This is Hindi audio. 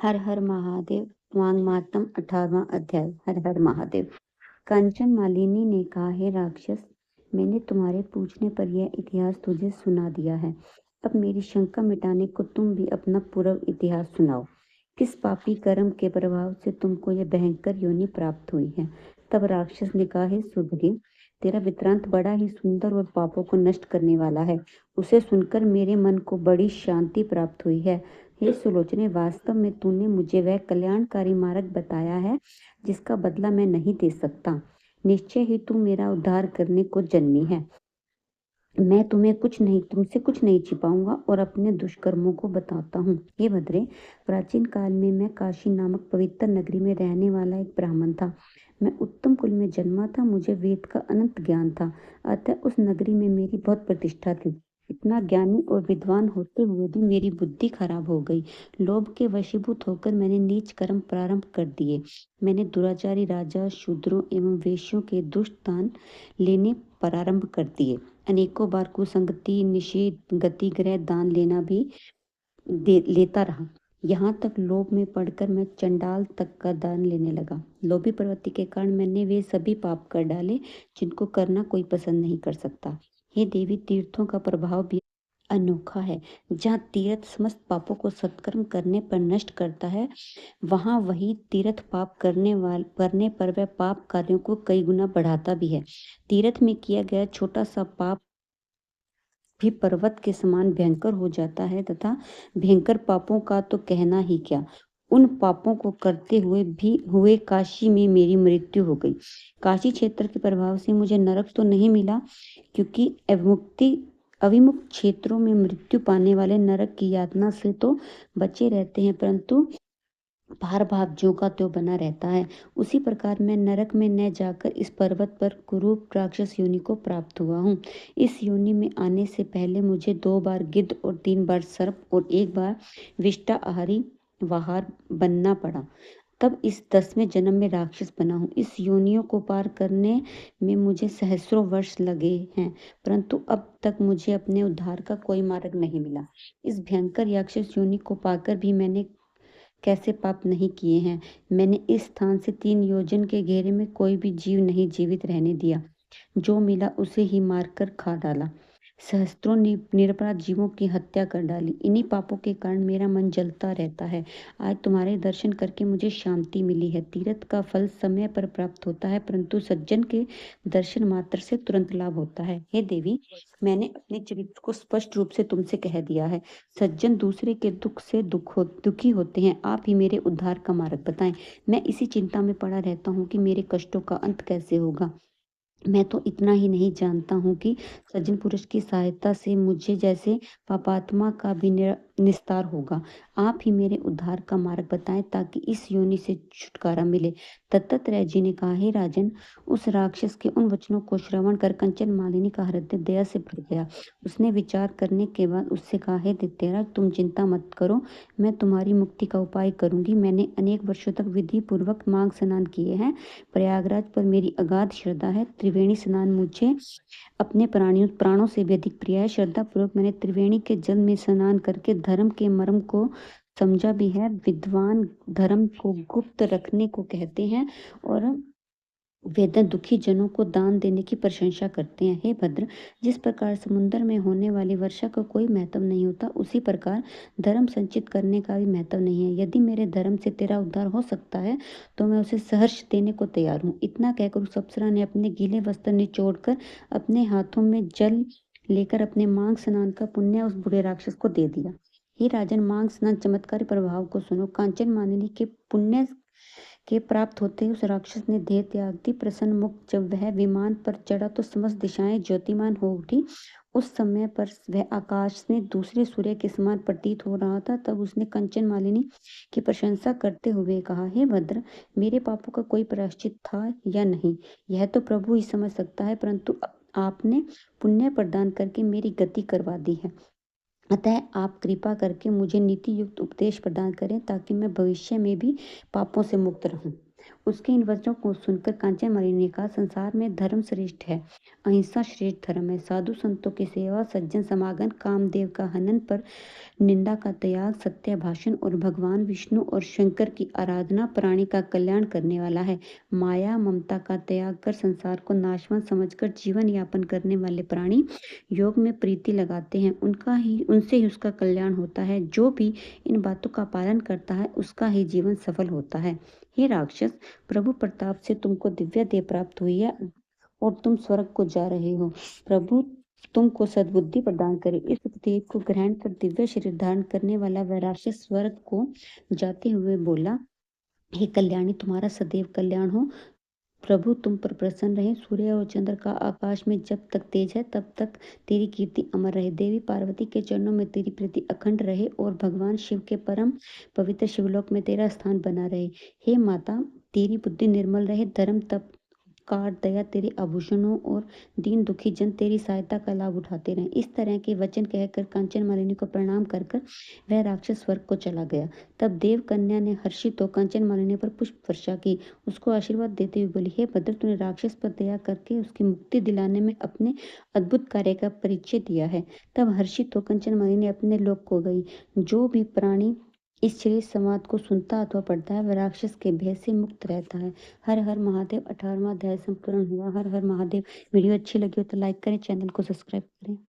हर हर महादेव। वांग मातम 18वां अध्याय। हर हर महादेव। कांचन मालिनी ने कहा, हे राक्षस, मैंने तुम्हारे पूछने पर यह इतिहास तुझे सुना दिया है। अब मेरी शंका मिटाने को तुम भी अपना पूर्व इतिहास सुनाओ। किस पापी कर्म के प्रभाव से तुमको यह भयंकर योनि प्राप्त हुई है। तब राक्षस ने कहा, हे सुग्रीव, तेरा वृत्तांत बड़ा ही सुंदर और पापों को नष्ट करने वाला है। उसे सुनकर मेरे मन को बड़ी शांति प्राप्त हुई है। हे सुलोचने, वास्तव में तूने मुझे वह कल्याणकारी मार्ग बताया है जिसका बदला मैं नहीं दे सकता। निश्चय ही तू मेरा उद्धार करने को जन्मी है। मैं तुमसे कुछ नहीं छिपाऊंगा और अपने दुष्कर्मों को बताता हूँ। हे भद्रे, प्राचीन काल में मैं काशी नामक पवित्र नगरी में रहने वाला एक ब्राह्मण था। मैं उत्तम कुल में जन्मा था। मुझे वेद का अनंत ज्ञान था, अतः उस नगरी में मेरी बहुत प्रतिष्ठा थी। इतना ज्ञानी और विद्वान होते हुए भी मेरी बुद्धि खराब हो गई। लोभ के वशीभूत होकर मैंने नीच कर्म प्रारंभ कर दिए। मैंने दुराचारी राजा, शूद्रों एवं वेश्यों के दुष्ट दान लेने प्रारंभ कर दिए। अनेकों बार कुसंगति, निषेध, गति, ग्रह दान लेना भी लेता रहा। यहाँ तक लोभ में पड़कर मैं चंडाल तक का दान लेने लगा। लोभी प्रवृत्ति के कारण मैंने वे सभी पाप कर डाले जिनको करना कोई पसंद नहीं कर सकता। हे देवी, तीर्थों का प्रभाव भी अनोखा है। जहाँ तीर्थ समस्त पापों को सत्कर्म करने पर नष्ट करता है, वहाँ वही तीर्थ पाप करने पर वह पाप कार्यों को कई गुना बढ़ाता भी है। तीर्थ में किया गया छोटा सा पाप भी पर्वत के समान भयंकर हो जाता है, तथा भयंकर पापों का तो कहना ही क्या। उन पापों को करते हुए काशी में मेरी मृत्यु हो गई। काशी क्षेत्र के प्रभाव से मुझे नरक तो नहीं मिला, क्योंकि अविमुक्त क्षेत्रों में मृत्यु पाने वाले नरक की यातना से तो बचे रहते हैं, परंतु भार भाव ज्यों का त्यों बना रहता है। उसी प्रकार मैं नरक में न जाकर इस पर्वत पर कुरूप राक्षस योनि को प्राप्त हुआ हूँ। इस योनि में आने से पहले मुझे 2 बार गिद्ध और 3 बार सर्प और 1 बार विष्टाहारी वाहार बनना पड़ा। तब इस 10वें जन्म में राक्षस बना हूँ। इस योनियों को पार करने में मुझे सहस्रों वर्ष लगे हैं, परंतु अब तक मुझे अपने उद्धार का कोई मार्ग नहीं मिला। इस भयंकर राक्षस योनि को पाकर भी मैंने कैसे पाप नहीं किए हैं। मैंने इस स्थान से 3 योजन के घेरे में कोई भी जीव नहीं जीवित रहने दिया। जो मिला उसे ही मारकर खा डाला। सहस्त्रों निरपराध जीवों की हत्या कर डाली। इन्हीं पापों के कारण मेरा मन जलता रहता है। आज तुम्हारे दर्शन करके मुझे शांति मिली है। तीर्थ का फल समय पर प्राप्त होता है, परंतु सज्जन के दर्शन मात्र से तुरंत लाभ होता है। हे देवी, मैंने अपने चरित्र को स्पष्ट रूप से तुमसे कह दिया है। सज्जन दूसरे के दुख से दुखी होते हैं। आप ही मेरे उद्धार का मार्ग बताएं। मैं इसी चिंता में पड़ा रहता हूँ कि मेरे कष्टों का अंत कैसे होगा। मैं तो इतना ही नहीं जानता हूँ कि सज्जन पुरुष की सहायता से मुझे जैसे पापात्मा का भी निस्तार होगा। आप ही मेरे उद्धार का मार्ग बताएं, ताकि इस योनि से छुटकारा मिले। दत्तात्रेय जी ने कहा, हे राजन, उस राक्षस के उन वचनों को श्रवण कर कंचन मालिनी का हृदय दया से भर गया। उसने विचार करने के बाद उससे कहा, हे दैत्यराज, तुम चिंता मत करो, मैं तुम्हारी मुक्ति का उपाय करूंगी। मैंने अनेक वर्षों तक विधि पूर्वक मांग स्नान किए हैं। प्रयागराज पर मेरी अगाध श्रद्धा है। त्रिवेणी स्नान मुझे अपने प्राणों से भी अधिक प्रिय है। श्रद्धा पूर्वक मैंने त्रिवेणी के जल में स्नान करके धर्म के मर्म को समझा भी है। विद्वान धर्म को गुप्त रखने को कहते हैं और वेदन दुखी जनों को दान देने की प्रशंसा करते हैं। हे भद्र, जिस प्रकार समुद्र में होने वाली वर्षा का कोई महत्व नहीं होता, उसी प्रकार धर्म संचित करने का भी महत्व नहीं है। यदि मेरे धर्म से तेरा उद्धार हो सकता है तो मैं उसे सहर्ष देने को तैयार हूँ। इतना कहकर उस अप्सरा ने अपने गीले वस्त्र निचोड़कर अपने हाथों में जल लेकर अपने मांग स्नान का पुण्य उस बुरे राक्षस को दे दिया। हे राजन, मांग स्नान चमत्कारी प्रभाव को सुनो। कांचन मानिनी के पुण्य के प्राप्त होते ही उस राक्षस ने देह त्याग दी। प्रसन्न मुक्त जब वह विमान पर चढ़ा तो समस्त दिशाएं ज्योतिमान हो उठी। उस समय पर वह आकाश में दूसरे सूर्य के समान प्रतीत हो रहा था। तब उसने कंचन मालिनी की प्रशंसा करते हुए कहा, हे भद्र, मेरे पापों का कोई प्रायश्चित था या नहीं, यह तो प्रभु ही समझ सकता है, परंतु आपने पुण्य प्रदान करके मेरी गति करवा दी है। अतः आप कृपा करके मुझे नीति युक्त उपदेश प्रदान करें, ताकि मैं भविष्य में भी पापों से मुक्त रहूं। उसके इन वचनों को सुनकर कांचन मालिनी ने कहा, संसार में धर्म श्रेष्ठ है, अहिंसा श्रेष्ठ धर्म है। साधु संतों की सेवा, सज्जन समागम, कामदेव का हनन पर निंदा का त्याग, सत्य भाषण और भगवान विष्णु और शंकर की आराधना प्राणी का कल्याण करने वाला है। माया ममता का त्याग कर संसार को नाशवान समझकर जीवन यापन करने वाले प्राणी योग में प्रीति लगाते हैं, उनसे ही उसका कल्याण होता है। जो भी इन बातों का पालन करता है उसका ही जीवन सफल होता है। हे राक्षस, प्रभु प्रताप से तुमको दिव्य देह प्राप्त हुई है और तुम स्वर्ग को जा रहे हो। प्रभु तुमको सद्बुद्धि प्रदान करे। इस उपदेश को ग्रहण कर दिव्य शरीर धारण करने वाला वह राक्षस स्वर्ग को जाते हुए बोला, हे कल्याणी, तुम्हारा सदैव कल्याण हो। प्रभु तुम पर प्रसन्न रहे। सूर्य और चंद्र का आकाश में जब तक तेज है तब तक तेरी कीर्ति अमर रहे। देवी पार्वती के चरणों में तेरी प्रीति अखंड रहे और भगवान शिव के परम पवित्र शिवलोक में तेरा स्थान बना रहे। हे माता, तेरी बुद्धि निर्मल रहे। धर्म तप कार दया तेरे आभूषणों और दीन दुखी जन तेरी सहायता का लाभ उठाते रहे। इस तरह के वचन कहकर कांचन मालिनी को प्रणाम कर कर वह राक्षस स्वर्ग को चला गया। तब देव कन्या ने हर्षित हो कांचन मालिनी पर पुष्प वर्षा की, उसको आशीर्वाद देते हुए बोली, हे भद्र, तूने राक्षस पर दया करके उसकी मुक्ति दिलाने में अपने अद्भुत कार्य का परिचय दिया है। तब हर्षित हो कंचन मालिनी अपने लोक को गई। जो भी प्राणी इस श्रेष्ठ संवाद को सुनता अथवा पढ़ता है वह राक्षस के भय से मुक्त रहता है। हर हर महादेव। 18वां अध्याय संपूर्ण हुआ। हर हर महादेव। वीडियो अच्छी लगी हो तो लाइक करें, चैनल को सब्सक्राइब करें।